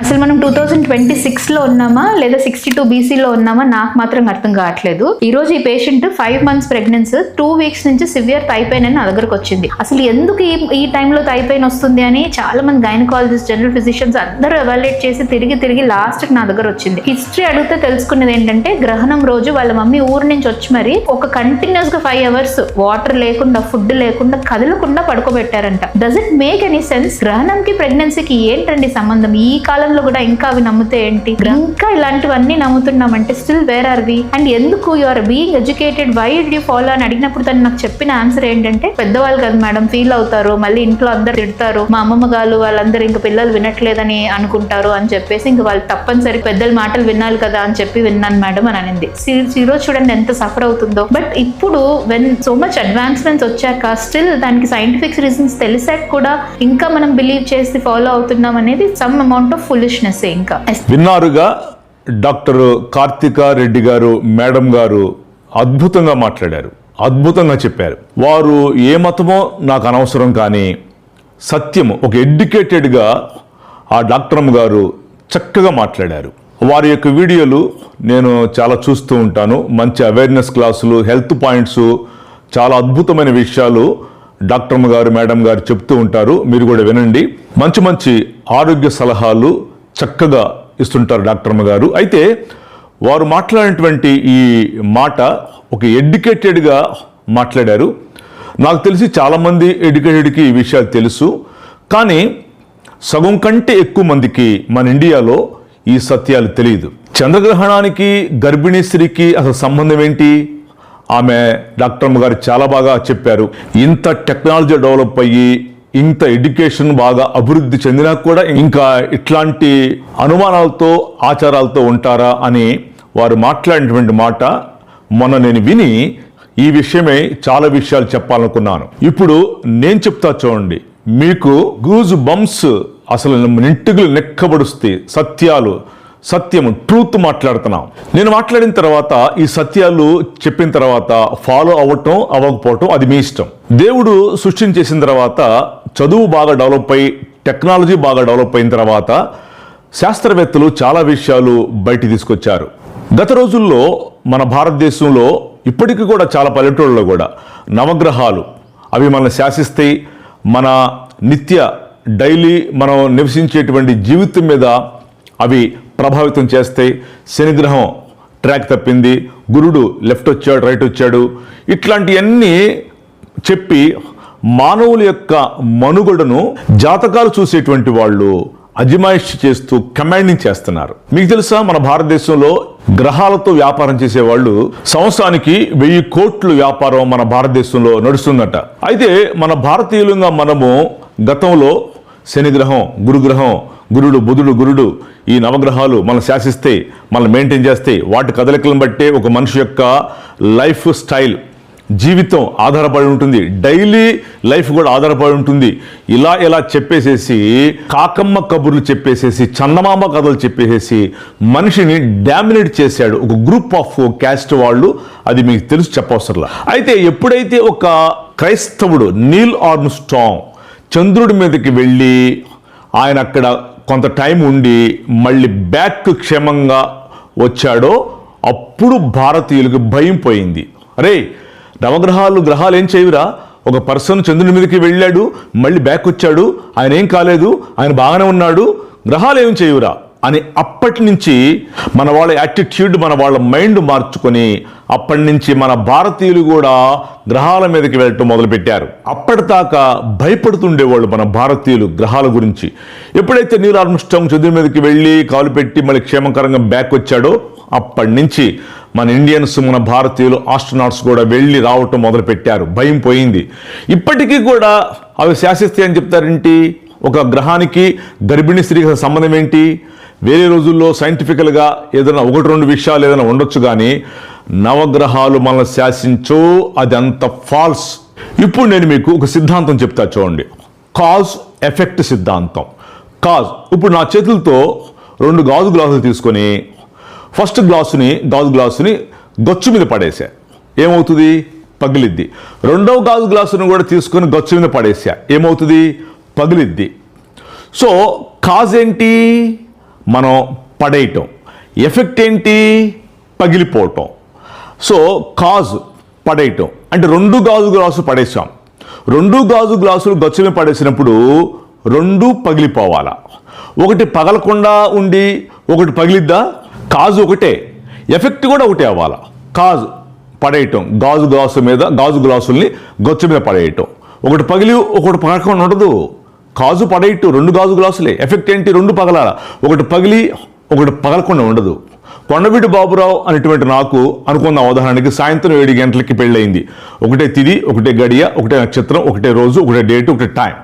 అసలు మనం 2026లో ఉన్నామా లేదా 62 BCలో ఉన్నామా నాకు మాత్రం అర్థం కావట్లేదు. ఈ రోజు ఈ పేషెంట్ 5 months ప్రెగ్నెన్సీ 2 weeks నుంచి సివియర్ థై పెయిన్ అని నా దగ్గరకు వచ్చింది. అసలు ఎందుకు ఈ టైంలో థై పెయిన్ వస్తుంది అని చాలా మంది గైనకాలజిస్ట్, జనరల్ ఫిజిషియన్స్ అందరూ ఎవాల్యుయేట్ చేసి తిరిగి లాస్ట్కి నా దగ్గర వచ్చింది. హిస్టరీ అడిగితే తెలుసుకున్నది ఏంటంటే గ్రహణం రోజు వాళ్ళ మమ్మీ ఊరు నుంచి వచ్చి మరి ఒక కంటిన్యూస్ గా 5 hours వాటర్ లేకుండా, ఫుడ్ లేకుండా, కదలకుండా పడుకోబెట్టారంట. Does it make any sense? గ్రహణంకి ప్రెగ్నెన్సీకి ఏంటండి సంబంధం? ఈ కాలంలో కూడా ఇంకా అవి నమ్మితే ఏంటి? ఇంకా ఇలాంటివన్నీ నమ్ముతున్నామంటే still where are we? And ఎందుకు you are being educated, why do you follow అని అడిగినప్పుడు తను నాకు చెప్పిన ఆన్సర్ ఏంటంటే, పెద్దవాళ్ళు కదా మేడం, ఫీల్ అవుతారు, మళ్ళీ ఇంట్లో అందరు తిడతారు, మా అమ్మమ్మ గారు వాళ్ళందరూ ఇంకా పిల్లలు వినట్లేదని అనుకుంటారు అని చెప్పేసి ఇంకా వాళ్ళు తప్పనిసరి పెద్దల మాటలు వినాలి కదా అని చెప్పి విన్నాను మేడం అని అనింది. ఈరోజు చూడండి ఎంత సఫర్ అవుతుందో. బట్ ఇప్పుడు వెన్ సో మచ్ అడ్వాన్స్మెంట్స్ వచ్చాక స్టిల్ దానికి సైంటిఫిక్ రీజన్స్ తెలిసాక కూడా ఇంకా మనం బిలీవ్ చేసి ఫాలో అవుతున్నాం అనేది సమ్ అమౌంట్ ఆఫ్ ఫులిష్నెస్. ఇంకా విన్నారుగా డాక్టర్ కార్తికా రెడ్డి గారు మేడం గారు అద్భుతంగా మాట్లాడారు, అద్భుతంగా చెప్పారు. వారు ఏ మతమో నాకు అనవసరం, కానీ సత్యము ఒక ఎడ్యుకేటెడ్గా ఆ డాక్టర్ గారు చక్కగా మాట్లాడారు. వారి యొక్క వీడియోలు నేను చాలా చూస్తూ ఉంటాను. మంచి అవేర్నెస్ క్లాసులు, హెల్త్ పాయింట్స్, చాలా అద్భుతమైన విషయాలు డాక్టర్ గారు మేడం గారు చెప్తూ ఉంటారు. మీరు కూడా వినండి. మంచి మంచి ఆరోగ్య సలహాలు చక్కగా ఇస్తుంటారు డాక్టర్ గారు. అయితే వారు మాట్లాడినటువంటి ఈ మాట ఒక ఎడ్యుకేటెడ్గా మాట్లాడారు. నాకు తెలిసి చాలామంది ఎడ్యుకేటెడ్కి ఈ విషయాలు తెలుసు, కానీ సగం కంటే ఎక్కువ మందికి మన ఇండియాలో ఈ సత్యాలు తెలియదు. చంద్రగ్రహణానికి గర్భిణీ స్త్రీకి అసలు సంబంధం ఏంటి? ఆమె డాక్టర్ గారు చాలా బాగా చెప్పారు. ఇంత టెక్నాలజీ డెవలప్ అయ్యి, ఇంత ఎడ్యుకేషన్ బాగా అభివృద్ధి చెందినా కూడా ఇంకా ఇట్లాంటి అనుమానాలతో, ఆచారాలతో ఉంటారా అని వారు మాట్లాడినటువంటి మాట మొన్న నేను విని ఈ విషయమై చాలా విషయాలు చెప్పాలనుకున్నాను. ఇప్పుడు నేను చెప్తా చూడండి, మీకు గూజ్ బంప్స్, అసలు నింటిగులు నెక్కబడుస్తే సత్యము ట్రూత్ మాట్లాడుతున్నాం. నేను మాట్లాడిన తర్వాత ఈ సత్యాలు చెప్పిన తర్వాత ఫాలో అవ్వటం అవ్వకపోవటం అది మీ ఇష్టం. దేవుడు సృష్టించేసిన తర్వాత, చదువు బాగా డెవలప్ అయ్యి, టెక్నాలజీ బాగా డెవలప్ అయిన తర్వాత శాస్త్రవేత్తలు చాలా విషయాలు బయట తీసుకొచ్చారు. గత రోజుల్లో మన భారతదేశంలో ఇప్పటికీ కూడా చాలా పల్లెటూళ్ళలో కూడా నవగ్రహాలు అవి మనల్ని శాసిస్తాయి. మన నిత్య డైలీ మనం నివసించేటువంటి జీవితం మీద అవి ప్రభావితం చేస్తాయి. శనిగ్రహం ట్రాక్ తప్పింది, గురుడు లెఫ్ట్ వచ్చాడు, రైట్ వచ్చాడు, ఇట్లాంటివన్నీ చెప్పి మానవుల యొక్క మనుగడను జాతకాలు చూసేటువంటి వాళ్ళు అజమాయిషి చేస్తూ కమాండింగ్ చేస్తున్నారు. మీకు తెలుసా, మన భారతదేశంలో గ్రహాలతో వ్యాపారం చేసేవాళ్ళు సంవత్సరానికి 1000 కోట్ల వ్యాపారం మన భారతదేశంలో నడుస్తుందట. అయితే మన భారతీయులుగా మనము గతంలో శనిగ్రహం, గురుగ్రహం, గురుడు, బుధుడు, గురుడు, ఈ నవగ్రహాలు మనం శాసిస్తే, మనం మెయింటైన్ చేస్తే, వాటి కదలికలను బట్టే ఒక మనిషి యొక్క లైఫ్ స్టైల్, జీవితం ఆధారపడి ఉంటుంది, డైలీ లైఫ్ కూడా ఆధారపడి ఉంటుంది. ఇలా చెప్పేసేసి, కాకమ్మ కబుర్లు చెప్పేసేసి, చందమామ కథలు చెప్పేసేసి మనిషిని డామినేట్ చేశాడు ఒక గ్రూప్ ఆఫ్ క్యాస్ట్ వాళ్ళు. అది మీకు తెలుసు, చెప్పవసరంలా. అయితే ఎప్పుడైతే ఒక క్రైస్తవుడు నీల్ ఆర్మ్స్ట్రాంగ్ చంద్రుడి మీదకి వెళ్ళి ఆయన అక్కడ కొంత టైం ఉండి మళ్ళీ బ్యాక్ క్షేమంగా వచ్చాడో అప్పుడు భారతీయులకు భయం పోయింది. అరే, గ్రహాలు ఏం చేయవురా? ఒక పర్సన్ చంద్రుని మీదకి వెళ్ళాడు, మళ్ళీ బ్యాక్ వచ్చాడు, ఆయన ఏం కాలేదు, ఆయన బాగానే ఉన్నాడు, గ్రహాలు ఏం చేయవురా అని అప్పటి నుంచి మన వాళ్ళ యాటిట్యూడ్, మన వాళ్ళ మైండ్ మార్చుకొని అప్పటి నుంచి మన భారతీయులు కూడా గ్రహాల మీదకి వెళ్ళటం మొదలుపెట్టారు. అప్పటిదాకా భయపడుతుండేవాళ్ళు మన భారతీయులు గ్రహాల గురించి. ఎప్పుడైతే నీల్ ఆర్మ్స్ట్రాంగ్ చంద్రుని మీదకి వెళ్ళి కాలు పెట్టి మళ్ళీ క్షేమకరంగా బ్యాక్ వచ్చాడో అప్పటి నుంచి మన ఇండియన్స్, మన భారతీయులు, ఆస్ట్రోనాట్స్ కూడా వెళ్ళి రావటం మొదలుపెట్టారు. భయం పోయింది. ఇప్పటికీ కూడా అవి శాసిస్తాయి అని చెప్తారేంటి? ఒక గ్రహానికి గర్భిణీ స్త్రీకి సంబంధం ఏంటి? వేరే రోజుల్లో సైంటిఫికల్గా ఏదైనా 1-2 విషయాలు ఏదైనా ఉండొచ్చు, కానీ నవగ్రహాలు మనల్ని శాసించో, అది అంత ఫాల్స్. ఇప్పుడు నేను మీకు ఒక సిద్ధాంతం చెప్తా చూడండి, కాజ్ ఎఫెక్ట్ సిద్ధాంతం. ఇప్పుడు నా చేతులతో 2 గాజు గ్లాసులు తీసుకొని ఫస్ట్ గాజు గ్లాసుని గచ్చు మీద పడేసా, ఏమవుతుంది? పగిలిద్ది. రెండవ గాజు గ్లాసును కూడా తీసుకొని గచ్చు మీద పడేసా, ఏమవుతుంది? పగిలిద్ది. సో కాజ్ ఏంటి? మనం పడేయటం. ఎఫెక్ట్ ఏంటి? పగిలిపోవటం. సో కాజ్ పడేయటం అంటే 2 గాజు గ్లాసులు పడేసాం. 2 గాజు గ్లాసులు గచ్చు మీద పడేసినప్పుడు 2 పగిలిపోవాలా? ఒకటి పగలకుండా ఉండి ఒకటి పగిలిద్దా? కాజు ఒకటే, ఎఫెక్ట్ కూడా ఒకటే అవ్వాలా. కాజు పడేయటం, గాజు గ్లాసుల్ని గచ్చు మీద పడేయటం. ఒకటి పగిలి ఒకటి పగలకుండా ఉండదు. కాజు పడేయటం 2 గాజు గ్లాసులే. ఎఫెక్ట్ ఏంటి? 2 పగలాల. ఒకటి పగిలి ఒకటి పగలకుండా ఉండదు. కొండవీటి బాబురావు అనేటువంటి నాకు అనుకున్న ఉదాహరణకి సాయంత్రం 7 గంటలకి పెళ్ళయింది. ఒకటే తిది, ఒకటే గడియ, ఒకటే నక్షత్రం, ఒకటే రోజు, ఒకటే డేట్, ఒకటే టైం.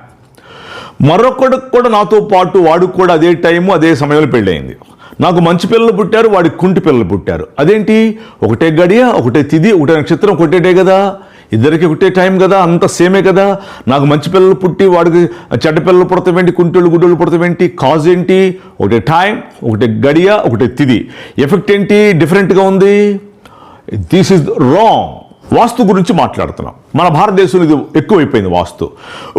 మరొకడికి కూడా నాతో పాటు వాడికి కూడా అదే టైము అదే సమయంలో పెళ్ళయింది. నాకు మంచి పిల్లలు పుట్టారు, వాడికి కుంటి పిల్లలు పుట్టారు. అదేంటి? ఒకటే గడియ, ఒకటే తిది, ఒకటే నక్షత్రం, ఒకటే డే కదా. ఇద్దరికి ఒకటే టైం కదా, అంత సేమే కదా. నాకు మంచి పిల్లలు పుట్టి వాడికి చెడ్డ పిల్లలు పుడతామేంటి, కుంటోళ్ళు గుడ్డోళ్ళు పుడతామేంటి? కాజ్ ఏంటి? ఒకటే టైం, ఒకటే గడియ, ఒకటే తిది. ఎఫెక్ట్ ఏంటి? డిఫరెంట్గా ఉంది. This is wrong. వాస్తు గురించి మాట్లాడుతున్నాం. మన భారతదేశంలో ఇది ఎక్కువైపోయింది వాస్తు.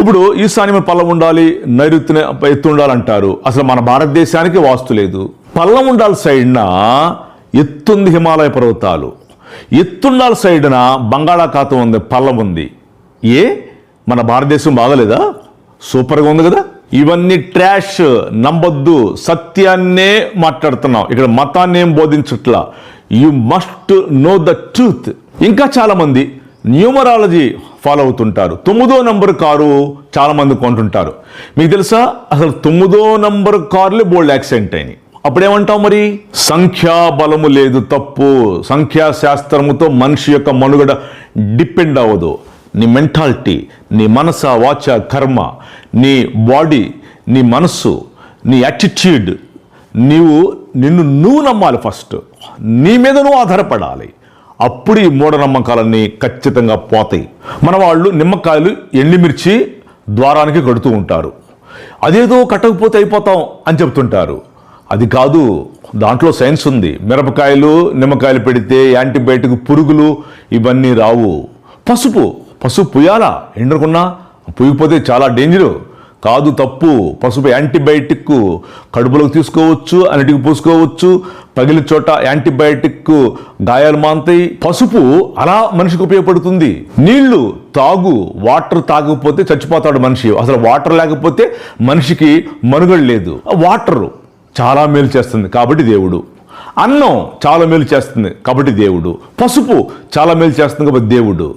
ఇప్పుడు ఈశాన్యం పల్లం ఉండాలి, నైరుతిన ఎత్తు ఉండాలంటారు. అసలు మన భారతదేశానికి వాస్తు లేదు. పల్లం ఉండాలి సైడ్న ఎత్తుంది హిమాలయ పర్వతాలు, ఎత్తుండాల సైడ్న బంగాళాఖాతం ఉంది, పల్లం ఉంది. మన భారతదేశం బాగలేదా? సూపర్గా ఉంది కదా. ఇవన్నీ ట్రాష్, నమ్మొద్దు. సత్యాన్నే మాట్లాడుతున్నాం ఇక్కడ, మతాన్ని ఏం బోధించట్లా. You must know the truth. ఇంకా చాలా మంది న్యూమరాలజీ ఫాలో అవుతుంటారు. 9వ నంబర్ కారు చాలా మంది కొంటుంటారు. మీకు తెలుసా అసలు 9వ నంబర్ కార్లు బోల్డ్ యాక్సిడెంట్ అయినాయి. అప్పుడేమంటావు మరి? సంఖ్యాబలము లేదు, తప్పు. సంఖ్యాశాస్త్రముతో మనిషి యొక్క మనుగడ డిపెండ్ అవ్వదు. నీ మెంటాలిటీ, నీ మనస, వాచ, కర్మ, నీ బాడీ, నీ మనస్సు, నీ యాటిట్యూడ్, నిన్ను నమ్మాలి. ఫస్ట్ నీ మీద నువ్వు ఆధారపడాలి. అప్పుడు ఈ మూఢనమ్మకాలన్నీ ఖచ్చితంగా పోతాయి. మన వాళ్ళు నిమ్మకాయలు, ఎండిమిర్చి ద్వారానికి కడుతూ ఉంటారు. అదేదో కట్టకపోతే అయిపోతాం అని చెప్తుంటారు. అది కాదు, దాంట్లో సైన్స్ ఉంది. మిరపకాయలు, నిమ్మకాయలు పెడితే యాంటీబయాటిక్ పురుగులు ఇవన్నీ రావు. పసుపు పుయ్యాలా? ఎండకున్నా పుయ్యిపోతే చాలా డేంజరు. కాదు, తప్పు. పసుపు యాంటీబయాటిక్, కడుపులోకి తీసుకోవచ్చు, అన్నిటికి పూసుకోవచ్చు. పగిలిన చోట యాంటీబయాటిక్ గాయాలు మాంతాయి. పసుపు అలా మనిషికి ఉపయోగపడుతుంది. నీళ్లు తాగు, వాటర్ తాగకపోతే చచ్చిపోతాడు మనిషి. అసలు వాటర్ లేకపోతే మనిషికి మనుగడ లేదు. వాటర్ చాలా మేలు చేస్తుంది కాబట్టి దేవుడు. అన్నం చాలా మేలు చేస్తుంది కాబట్టి దేవుడు. పసుపు చాలా మేలు చేస్తుంది కాబట్టి దేవుడు.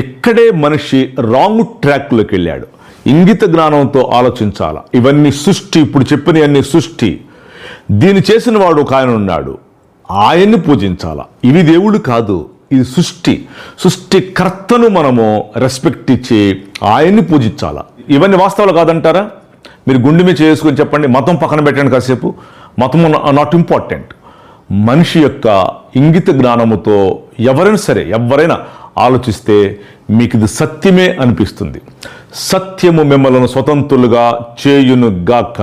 ఎక్కడే మనిషి రాంగ్ ట్రాక్లోకి వెళ్ళాడు. ఇంగిత జ్ఞానంతో ఆలోచించాల. ఇవన్నీ సృష్టి, ఇప్పుడు చెప్పినవన్నీ సృష్టి. దీన్ని చేసిన వాడు ఒక ఆయన ఉన్నాడు, ఆయన్ని పూజించాల. ఇవి దేవుడు కాదు, ఇది సృష్టికర్తను మనము రెస్పెక్ట్ ఇచ్చి ఆయన్ని పూజించాల. ఇవన్నీ వాస్తవాలు కాదంటారా? మీరు గుండె మీద చేసుకొని చెప్పండి. మతం పక్కన పెట్టండి కాసేపు. మతం నాట్ ఇంపార్టెంట్. మనిషి యొక్క ఇంగిత జ్ఞానముతో ఎవరైనా ఆలోచిస్తే మీకు ఇది సత్యమే అనిపిస్తుంది. సత్యము మిమ్మల్ని స్వతంత్రులుగా చేయును గాక.